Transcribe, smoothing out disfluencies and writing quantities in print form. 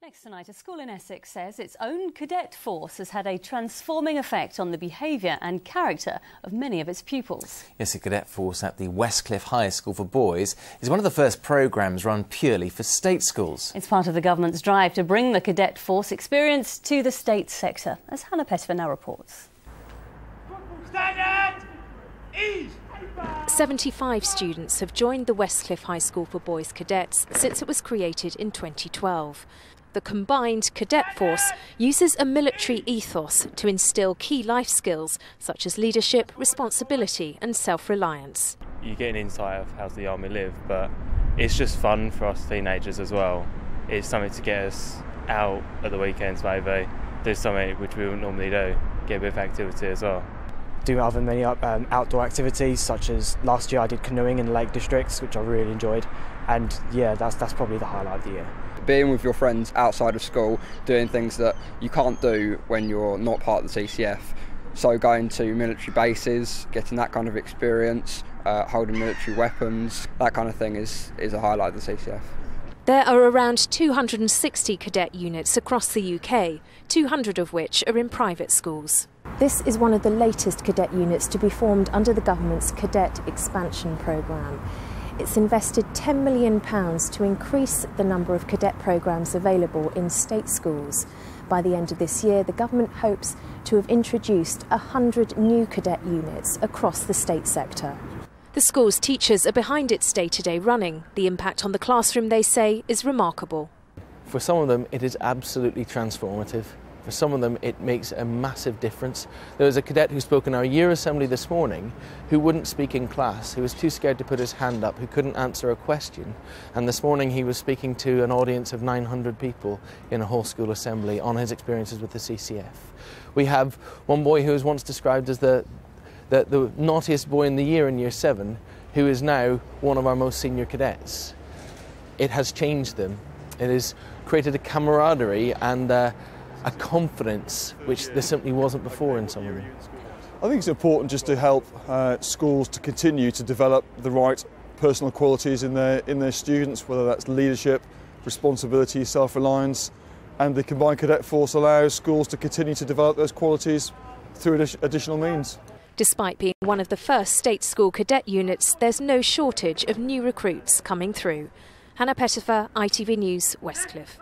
Next tonight, a school in Essex says its own cadet force has had a transforming effect on the behaviour and character of many of its pupils. Yes, the cadet force at the Westcliff High School for Boys is one of the first programmes run purely for state schools. It's part of the government's drive to bring the cadet force experience to the state sector, as Hannah Pettifer now reports. Stand ease. 75 students have joined the Westcliff High School for Boys Cadets since it was created in 2012. The combined cadet force uses a military ethos to instil key life skills such as leadership, responsibility and self-reliance. You get an insight of how the army live, but it's just fun for us teenagers as well. It's something to get us out at the weekends maybe, do something which we wouldn't normally do, get a bit of activity as well. Do other many outdoor activities, such as last year I did canoeing in the Lake Districts, which I really enjoyed, and yeah, that's probably the highlight of the year. Being with your friends outside of school, doing things that you can't do when you're not part of the CCF. So going to military bases, getting that kind of experience, holding military weapons, that kind of thing is a highlight of the CCF. There are around 260 cadet units across the UK, 200 of which are in private schools. This is one of the latest cadet units to be formed under the government's Cadet Expansion Programme. It's invested £10 million to increase the number of cadet programmes available in state schools. By the end of this year, the government hopes to have introduced 100 new cadet units across the state sector. The school's teachers are behind its day-to-day running. The impact on the classroom, they say, is remarkable. For some of them, it is absolutely transformative. For some of them, it makes a massive difference. There was a cadet who spoke in our year assembly this morning who wouldn't speak in class, who was too scared to put his hand up, who couldn't answer a question. And this morning he was speaking to an audience of 900 people in a whole school assembly on his experiences with the CCF. We have one boy who was once described as the naughtiest boy in the year in Year 7, who is now one of our most senior cadets. It has changed them. It has created a camaraderie and a confidence which there simply wasn't before in some of them. I think it's important just to help schools to continue to develop the right personal qualities in their students, whether that's leadership, responsibility, self-reliance, and the combined cadet force allows schools to continue to develop those qualities through additional means. Despite being one of the first state school cadet units, there's no shortage of new recruits coming through. Hannah Pettifer, ITV News, Westcliff.